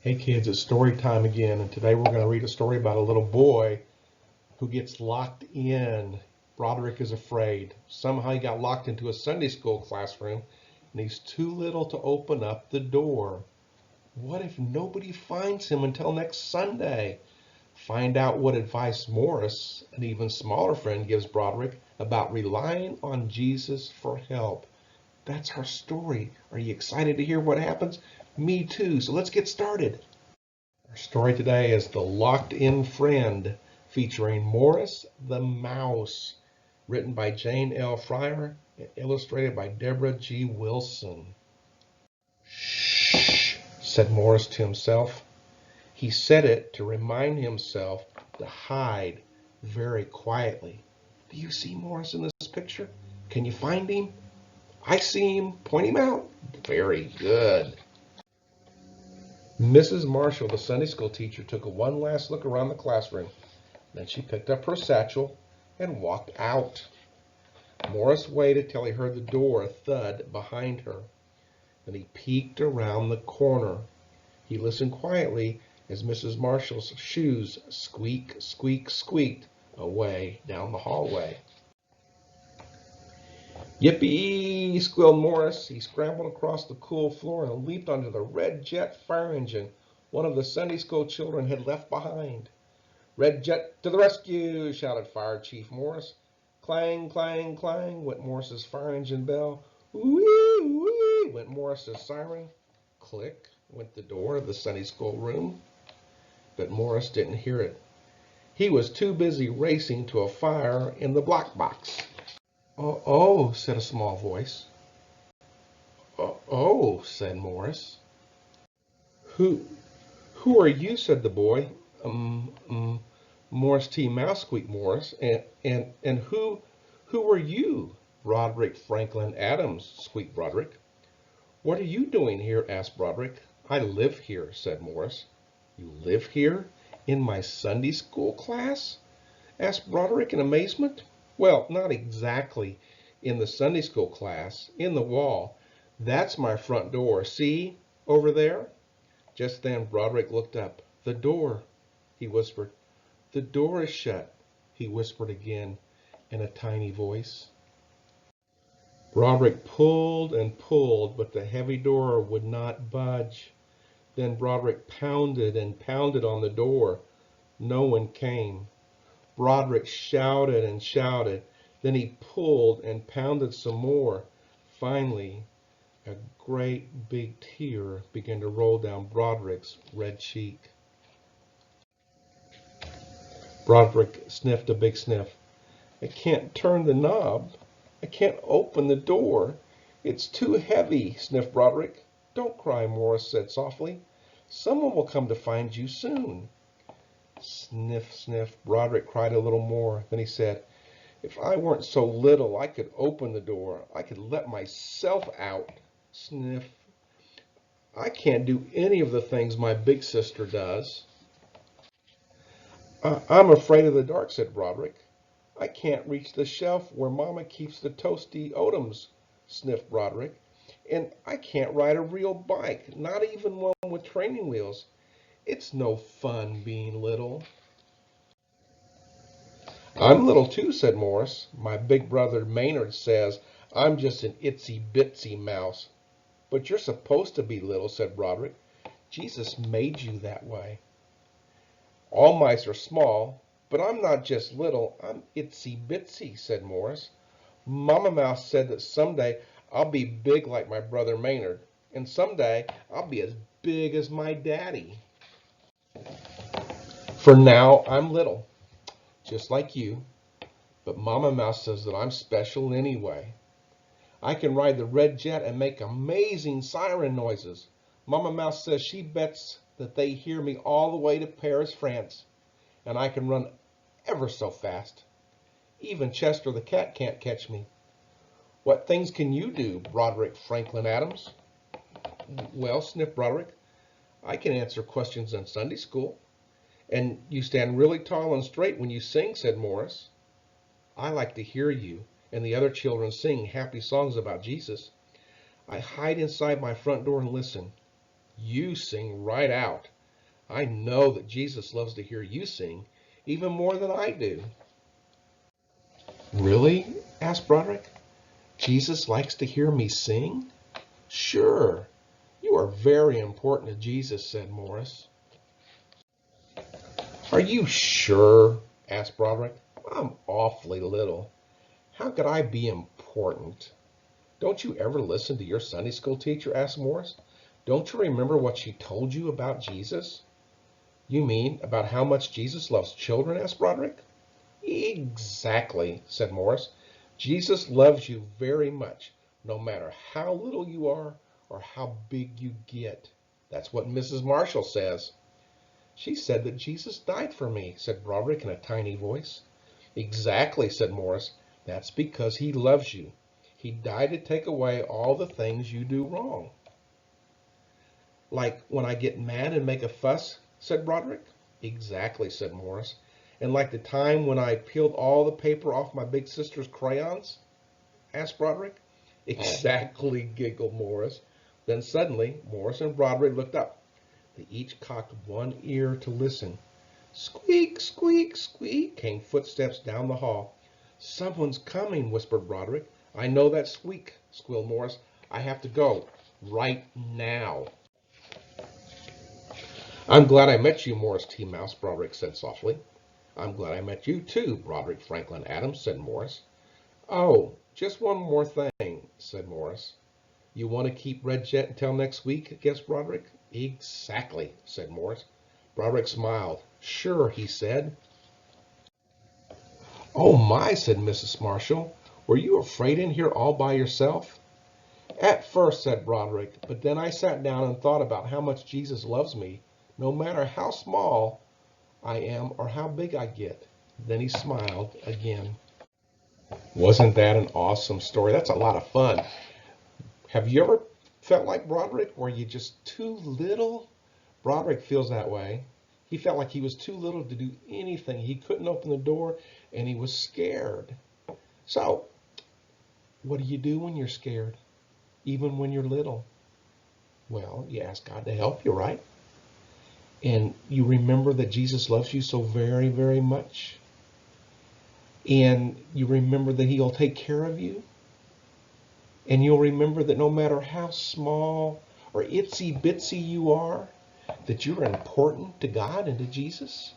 Hey kids, it's story time again, and today we're going to read a story about a little boy who gets locked in. Broderick is afraid. Somehow he got locked into a Sunday school classroom, and he's too little to open up the door. What if nobody finds him until next Sunday? Find out what advice Morris, an even smaller friend, gives Broderick about relying on Jesus for help. That's our story. Are you excited to hear what happens? Me too, so let's get started. Our story today is The Locked In Friend, featuring Morris the Mouse, written by Jane L. Fryer and illustrated by Deborah G. Wilson. Shh, said Morris to himself. He said it to remind himself to hide very quietly. Do you see Morris in this picture? Can you find him? I see him. Point him out. Very good. Mrs. Marshall, the Sunday school teacher, took one last look around the classroom. Then she picked up her satchel and walked out. Morris waited till he heard the door thud behind her. Then he peeked around the corner. He listened quietly as Mrs. Marshall's shoes squeak, squeak, squeaked away down the hallway. Yippee! Squealed Morris. He scrambled across the cool floor and leaped onto the red jet fire engine one of the Sunday school children had left behind. "Red Jet to the rescue!" shouted Fire Chief Morris. Clang, clang, clang went Morris's fire engine bell. Whee, whee went Morris's siren. Click went the door of the Sunday school room. But Morris didn't hear it. He was too busy racing to a fire in the block box. "Oh, oh," said a small voice. "Oh, oh," said Morris. "Who, who are you?" said the boy. Um, um, Morris T. Mouse, squeaked Morris. And who are you? Broderick Franklin Adams, squeaked Broderick. What are you doing here? Asked Broderick. I live here, said Morris. You live here? In my Sunday school class? Asked Broderick in amazement. Well, not exactly in the Sunday school class, in the wall. That's my front door. See, over there? Just then Broderick looked up. The door, he whispered. The door is shut, he whispered again in a tiny voice. Broderick pulled and pulled, but the heavy door would not budge. Then Broderick pounded and pounded on the door. No one came. Broderick shouted and shouted. Then he pulled and pounded some more. Finally, a great big tear began to roll down Broderick's red cheek. Broderick sniffed a big sniff. I can't turn the knob. I can't open the door. It's too heavy, sniffed Broderick. Don't cry, Morris said softly. Someone will come to find you soon. Sniff, sniff. Broderick cried a little more. Then he said, if I weren't so little, I could open the door. I could let myself out. Sniff. I can't do any of the things my big sister does. I'm afraid of the dark, said Broderick. I can't reach the shelf where Mama keeps the toasty Odoms, sniffed Broderick. And I can't ride a real bike, not even one with training wheels. It's no fun being little. I'm little too, said Morris. My big brother Maynard says I'm just an itsy bitsy mouse. But you're supposed to be little, said Broderick. Jesus made you that way. All mice are small, but I'm not just little, I'm itsy bitsy, said Morris. Mamma Mouse said that someday I'll be big like my brother Maynard, and someday I'll be as big as my daddy. For now, I'm little, just like you, but Mamma Mouse says that I'm special anyway. I can ride the red jet and make amazing siren noises. Mamma Mouse says she bets that they hear me all the way to Paris, France, and I can run ever so fast. Even Chester the cat can't catch me. What things can you do, Broderick Franklin Adams? Well, sniffed Broderick, I can answer questions in Sunday school. And you stand really tall and straight when you sing, said Morris. I like to hear you and the other children sing happy songs about Jesus. I hide inside my front door and listen. You sing right out. I know that Jesus loves to hear you sing, even more than I do. Really? Asked Broderick. Jesus likes to hear me sing? Sure. You are very important to Jesus, said Morris. Are you sure? Asked Broderick. I'm awfully little. How could I be important? Don't you ever listen to your Sunday school teacher? Asked Morris. Don't you remember what she told you about Jesus? You mean about how much Jesus loves children? Asked Broderick. Exactly, said Morris. Jesus loves you very much, no matter how little you are or how big you get. That's what Mrs. Marshall says. She said that Jesus died for me, said Broderick in a tiny voice. Exactly, said Morris. That's because he loves you. He died to take away all the things you do wrong. Like when I get mad and make a fuss, said Broderick. Exactly, said Morris. And like the time when I peeled all the paper off my big sister's crayons? Asked Broderick. Exactly, giggled Morris. Then suddenly, Morris and Broderick looked up. They each cocked one ear to listen. Squeak, squeak, squeak came footsteps down the hall. Someone's coming, whispered Broderick. I know that squeak, squealed Morris. I have to go right now. I'm glad I met you, Morris T. Mouse, Broderick said softly. I'm glad I met you too, Broderick Franklin Adams, said Morris. Oh, just one more thing, said Morris. You want to keep Red Jet until next week? Guessed Broderick. Exactly, said Morris. Broderick smiled. Sure, he said. Oh my, said Mrs. Marshall. Were you afraid in here all by yourself? At first, said Broderick, but then I sat down and thought about how much Jesus loves me, no matter how small I am or how big I get. Then he smiled again. Wasn't that an awesome story? That's a lot of fun. Have you ever felt like Broderick? Were you just too little? Broderick feels that way. He felt like he was too little to do anything. He couldn't open the door and he was scared. So, what do you do when you're scared? Even when you're little? Well, you ask God to help you, right? And you remember that Jesus loves you so very, very much. And you remember that he'll take care of you. And you'll remember that no matter how small or itsy bitsy you are, that you're important to God and to Jesus.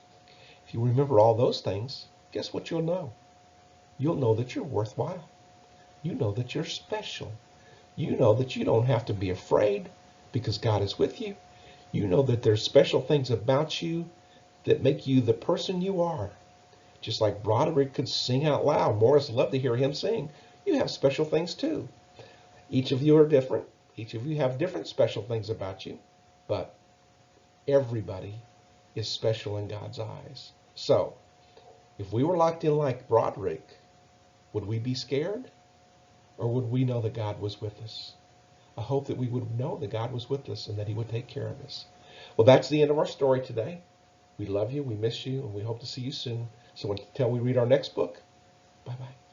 If you remember all those things, guess what you'll know? You'll know that you're worthwhile. You know that you're special. You know that you don't have to be afraid because God is with you. You know that there's special things about you that make you the person you are. Just like Broderick could sing out loud. Morris loved to hear him sing. You have special things too. Each of you are different. Each of you have different special things about you. But everybody is special in God's eyes. So, if we were locked in like Broderick, would we be scared? Or would we know that God was with us? I hope that we would know that God was with us and that he would take care of us. Well, that's the end of our story today. We love you, we miss you, and we hope to see you soon. So until we read our next book, bye-bye.